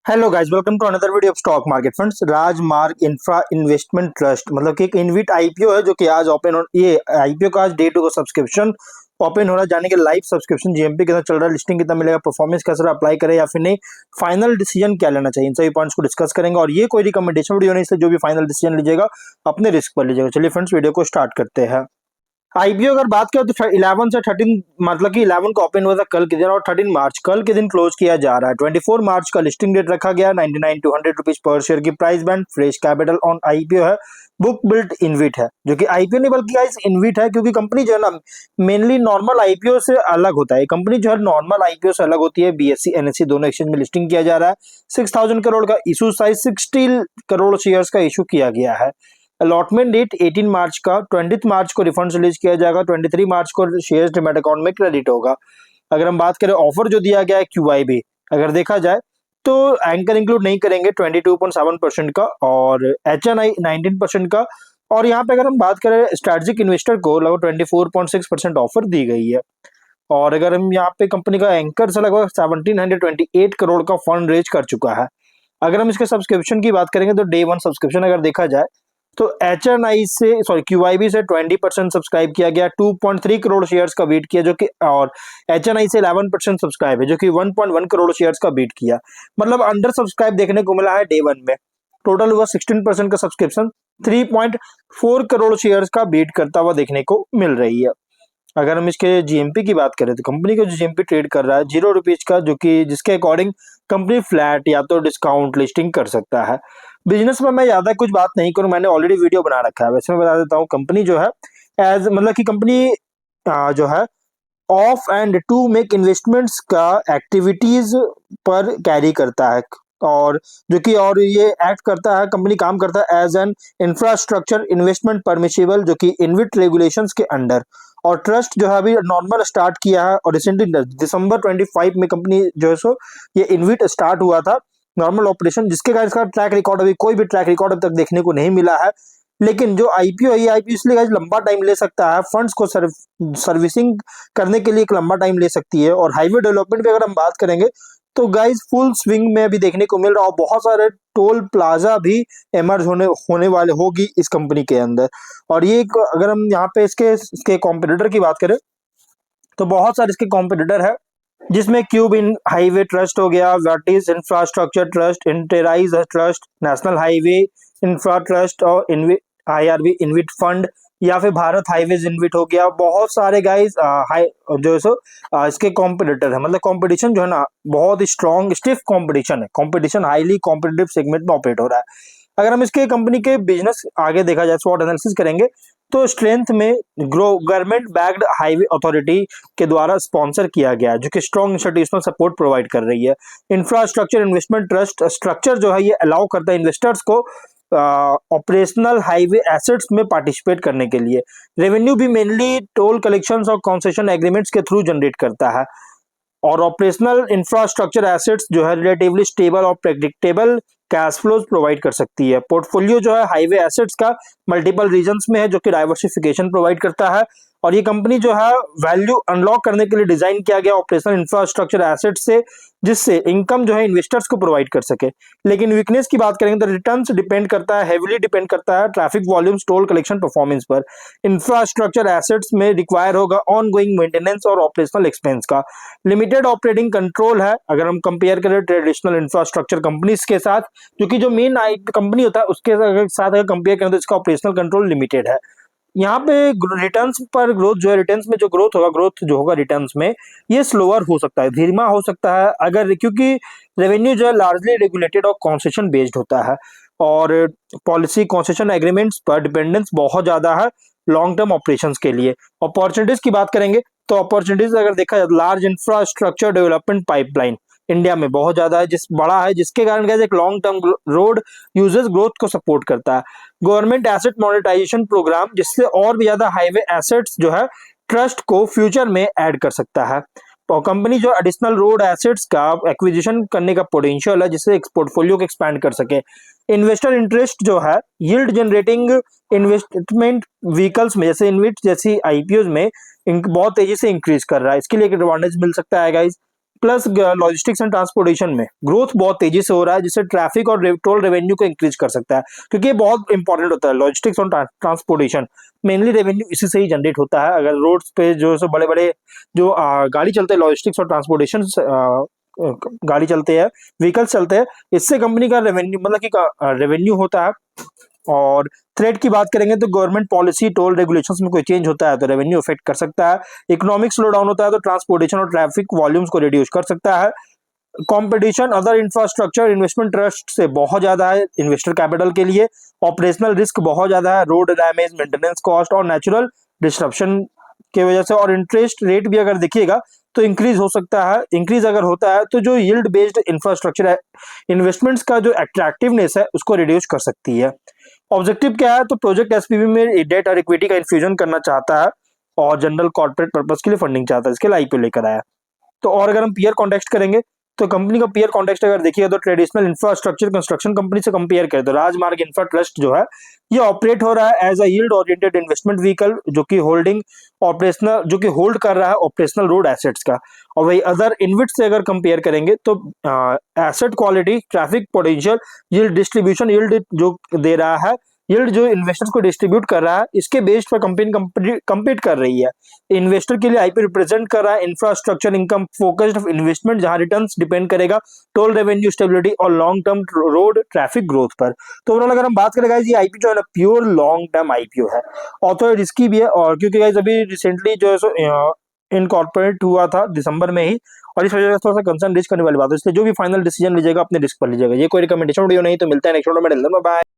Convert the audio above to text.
Hello guys, welcome to another video of stock market funds. Rajmarg Infra Investment Trust मतलब कि एक इनविट IPO है जो कि आज ओपन हो। ये आईपीओ का आज डे टू का सब्सक्रिप्शन ओपन हो रहा है। जाने के लाइव सब्सक्रिप्शन जीएमपी कितना चल रहा है, लिस्टिंग कितना मिलेगा, परफॉर्मेंस कैसा रहा, अप्लाई करें या फिर नहीं, फाइनल डिसीजन क्या लेना चाहिए, इन सभी पॉइंट्स को डिस्कस करेंगे। और ये कोई रिकमेंडेशन वीडियो नहीं, इसलिए जो भी फाइनल डिसीजन लीजिएगा अपने रिस्क पर लीजिएगा। चलिए फ्रेंड्स, वीडियो को स्टार्ट करते हैं। आईपीओ अगर बात करें तो 11 से 13 मतलब कि 11 को ओपन हुआ था कल के दिन, और 13 मार्च कल के दिन क्लोज किया जा रहा है। 24 मार्च का लिस्टिंग डेट रखा गया। 99 टू 100 रुपीज पर शेयर की price band. Fresh capital on IPO है। बुक बिल्ट इनविट है, जो कि आईपीओ नहीं बल्कि गाइस इनविट है, क्योंकि कंपनी जो है ना मेनली नॉर्मल आईपीओ से अलग होता है। कंपनी जो है नॉर्मल आईपीओ से अलग होती है। बीएससी एनएससी दोनों एक्सचेंज में लिस्टिंग किया जा रहा है। 6000 करोड़ का इशू साइज, 60 करोड़ शेयर्स का इशू किया गया है। अलॉटमेंट डेट 18 मार्च का। 20 मार्च को रिफंड रिलीज किया जाएगा। 23 मार्च को शेयर डिमैट अकाउंट में क्रेडिट होगा। अगर हम बात करें ऑफर जो दिया गया है क्यूआईबी, अगर देखा जाए तो एंकर इंक्लूड नहीं करेंगे 22.7% का, और एचएनआई 19% का। और यहाँ पे अगर हम बात करें स्ट्रेटेजिक इन्वेस्टर को लगभग 24.6% ऑफर दी गई है। और अगर हम यहाँ पे कंपनी का एंकर से लगभग 1728 करोड़ का फंड रेज कर चुका है। अगर हम इसके सब्सक्रिप्शन की बात करेंगे तो डे वन सब्सक्रिप्शन अगर देखा जाए तो एचएनआई से सॉरी क्यूआईबी से 20% सब्सक्राइब किया गया। 2.3 करोड़ शेयर्स का बीट किया, जो कि और एचएनआई से 11% सब्सक्राइब है, जो कि 1.1 करोड़ शेयर्स का बीट किया। मतलब अंडर सब्सक्राइब देखने को मिला है डे वन में। टोटल हुआ 16% का सब्सक्रिप्शन। 3.4 करोड़ शेयर्स का बीट करता हुआ देखने को मिल रही है। अगर हम इसके जीएमपी की बात करें तो कंपनी का जो जीएमपी ट्रेड कर रहा है 0 रुपीज का, जो कि जिसके अकॉर्डिंग कंपनी फ्लैट या तो डिस्काउंट लिस्टिंग कर सकता है। बिजनेस में मैं ज्यादा कुछ बात नहीं करूं, मैंने ऑलरेडी वीडियो बना रखा है। वैसे मैं बता देता हूं, कंपनी जो है एज मतलब कि कंपनी जो है of and to make investments का एक्टिविटीज पर कैरी करता है। और जो कि और ये एक्ट करता है, कंपनी काम करता है as an infrastructure investment permissible, जो कि इनविट रेगुलेशंस के अंडर। और ट्रस्ट जो है अभी नॉर्मल स्टार्ट किया है, और रिसेंटली दिसंबर 25 में कंपनी जो है सो ये इनविट स्टार्ट हुआ था नॉर्मल ऑपरेशन, जिसके कारण इसका ट्रैक रिकॉर्ड अभी कोई भी ट्रैक रिकॉर्ड अब तक देखने को नहीं मिला है। लेकिन जो आईपीओ है, ये आईपीओ इसलिए गाइस लंबा टाइम ले सकता है, फंड्स को सर्विसिंग करने के लिए एक लंबा टाइम ले सकती है। और हाईवे डेवलपमेंट की अगर हम बात करेंगे तो गाइस फुल स्विंग में अभी देखने को मिल रहा है, और बहुत सारे टोल प्लाजा भी एमर्ज होने वाले होगी इस कंपनी के अंदर। और ये अगर हम यहाँ पे इसके कॉम्पिटिटर की बात करें तो बहुत सारे इसके कॉम्पिटिटर है, जिसमें क्यूब इन हाईवे ट्रस्ट हो गया, Vertis infrastructure trust, Interise trust, national highway infra trust, और आईआरबी इनविट फंड, या फिर भारत हाईवेज इनविट हो गया। बहुत सारे गाइस हाई जो है सो इसके कॉम्पिटिटर है। मतलब कंपटीशन जो है ना बहुत स्ट्रॉन्ग स्टिफ कंपटीशन है। कंपटीशन हाईली कॉम्पिटिटिव सेगमेंट में ऑपरेट हो रहा है। अगर हम इसके कंपनी के बिजनेस आगे देखा जाए, स्वॉट एनालिसिस करेंगे तो स्ट्रेंथ में गवर्नमेंट बैक्ड हाईवे अथॉरिटी के द्वारा स्पॉन्सर किया गया है, जो कि स्ट्रॉन्ग इंस्टीट्यूशनल सपोर्ट प्रोवाइड कर रही है। इंफ्रास्ट्रक्चर इन्वेस्टमेंट ट्रस्ट स्ट्रक्चर जो है ये अलाउ करता है इन्वेस्टर्स को ऑपरेशनल हाईवे एसेट्स में पार्टिसिपेट करने के लिए। रेवेन्यू भी मेनली टोल कलेक्शंस और कंसेशन एग्रीमेंट्स के थ्रू जनरेट करता है। और ऑपरेशनल इंफ्रास्ट्रक्चर एसेट्स जो है रिलेटिवली स्टेबल और प्रेडिक्टेबल कैश फ्लोज प्रोवाइड कर सकती है। पोर्टफोलियो जो है हाईवे एसेट्स का मल्टीपल रीजन्स में है, जो कि डाइवर्सिफिकेशन प्रोवाइड करता है। और ये कंपनी जो है वैल्यू अनलॉक करने के लिए डिजाइन किया गया ऑपरेशनल इंफ्रास्ट्रक्चर एसेट से, जिससे इनकम जो है इन्वेस्टर्स को प्रोवाइड कर सके। लेकिन वीकनेस की बात करेंगे तो रिटर्न्स डिपेंड करता है, हेवीली डिपेंड करता है traffic volumes, toll collection performance पर। इंफ्रास्ट्रक्चर एसेट्स में रिक्वायर होगा ऑन गोइंग मेंटेनेंस और ऑपरेशनल एक्सपेंस का। लिमिटेड ऑपरेटिंग कंट्रोल है अगर हम कंपेयर करें ट्रेडिशनल इंफ्रास्ट्रक्चर कंपनीज के साथ, क्योंकि जो मेन कंपनी होता है उसके साथ अगर कंपेयर करें तो इसका ऑपरेशनल कंट्रोल लिमिटेड है। यहाँ पे रिटर्न्स पर ग्रोथ जो है, रिटर्न्स में जो ग्रोथ जो होगा रिटर्न्स में, ये स्लोअर हो सकता है, धीमा हो सकता है, अगर क्योंकि रेवेन्यू जो है लार्जली रेगुलेटेड और कॉन्सेशन बेस्ड होता है। और पॉलिसी कॉन्सेशन एग्रीमेंट्स पर डिपेंडेंस बहुत ज्यादा है लॉन्ग टर्म ऑपरेशंस के लिए। अपॉर्चुनिटीज की बात करेंगे तो अपॉर्चुनिटीज अगर देखा जाए, large infrastructure development pipeline India में बहुत ज्यादा है, बड़ा है, जिसके कारण क्या है, एक long term road uses growth को सपोर्ट करता है। गवर्नमेंट एसेट मोनेटाइजेशन प्रोग्राम, जिससे और भी ज्यादा हाईवे एसेट्स जो है ट्रस्ट को फ्यूचर में ऐड कर सकता है। और कंपनी जो एडिशनल रोड एसेट्स का एक्विजिशन करने का पोटेंशियल है, जिससे पोर्टफोलियो को एक्सपैंड कर सके। इन्वेस्टर इंटरेस्ट जो है यील्ड जनरेटिंग इन्वेस्टमेंट व्हीकल्स में जैसे इनविट जैसी आईपीओ में बहुत तेजी से इंक्रीज कर रहा है, इसके लिए एक एडवांटेज मिल सकता है guys. Plus logistics and transportation में ग्रोथ बहुत तेजी से हो रहा है, जिससे ट्रैफिक और टोल रेवेन्यू को इंक्रीज कर सकता है, क्योंकि ये बहुत इंपॉर्टेंट होता है। लॉजिस्टिक्स और ट्रांसपोर्टेशन मेनली रेवेन्यू इसी से ही जनरेट होता है। अगर रोड्स पे जो सो बड़े बड़े जो गाड़ी चलते हैं, लॉजिस्टिक्स और ट्रांसपोर्टेशन गाड़ी चलते हैं, व्हीकल्स चलते हैं, इससे कंपनी का रेवेन्यू मतलब कि रेवेन्यू होता है। और थ्रेट की बात करेंगे तो गवर्नमेंट पॉलिसी, टोल रेगुलेशंस में कोई चेंज होता है तो रेवेन्यू इफेक्ट कर सकता है। इकोनॉमिक स्लो डाउन होता है तो ट्रांसपोर्टेशन और ट्रैफिक वॉल्यूम्स को रिड्यूस कर सकता है। Competition other infrastructure investment trust से बहुत ज्यादा है इन्वेस्टर कैपिटल के लिए। ऑपरेशनल रिस्क बहुत ज्यादा है, रोड डैमेज, मेंटेनेंस कॉस्ट और नेचुरल डिस्ट्रप्शन की वजह से। और इंटरेस्ट रेट भी अगर देखिएगा तो इंक्रीज हो सकता है। इंक्रीज अगर होता है तो जो यील्ड बेस्ड इंफ्रास्ट्रक्चर है इन्वेस्टमेंट्स का जो अट्रैक्टिवनेस है उसको रिड्यूस कर सकती है। ऑब्जेक्टिव क्या है, तो प्रोजेक्ट एसपीवी में डेट और इक्विटी का इन्फ्यूजन करना चाहता है और जनरल कॉर्पोरेट पर्पस के लिए फंडिंग चाहता है, इसके लिए आईपीओ लेकर आया। तो और अगर हम पीयर कॉन्टेक्स्ट करेंगे तो कंपनी का पीयर कॉन्टेक्स्ट अगर देखिएगा तो ट्रेडिशनल इंफ्रास्ट्रक्चर कंस्ट्रक्शन कंपनी से कंपेयर करें तो राजमार्ग इंफ्रा ट्रस्ट जो है ये ऑपरेट हो रहा है as a yield oriented investment vehicle, जो कि होल्ड कर रहा है ऑपरेशनल रोड एसेट्स का। और वही अदर इनविट से अगर कंपेयर करेंगे तो asset quality, traffic potential, yield distribution, yield जो दे रहा है, यील्ड जो इन्वेस्टर्स को डिस्ट्रीब्यूट कर रहा है, इसके बेस्ड पर कंपनी कम्पीट कर रही है। इन्वेस्टर के लिए आईपी रिप्रेजेंट कर रहा है इंफ्रास्ट्रक्चर इनकम फोकस्ड इन्वेस्टमेंट, जहां रिटर्न्स डिपेंड करेगा टोल रेवेन्यू स्टेबिलिटी और long term road traffic growth पर। तो ओवरऑल अगर हम बात करें गाइस, ये आईपी जो है ना प्योर लॉन्ग टर्म आईपीओ है और तो रिस्की भी है। और क्योंकि गाइस अभी रिसेंटली जो है सो इनकॉर्पोरेट हुआ था दिसंबर में ही, और इस वजह से थोड़ा सा कंसर्न रिस्क करने वाली बात है, इसलिए जो भी फाइनल डिसीजन लीजिएगा अपने रिस्क पर लीजिएगा। ये कोई रिकमेंडेशन वीडियो नहीं, तो मिलता है नेक्स्ट वीडियो में। बाय।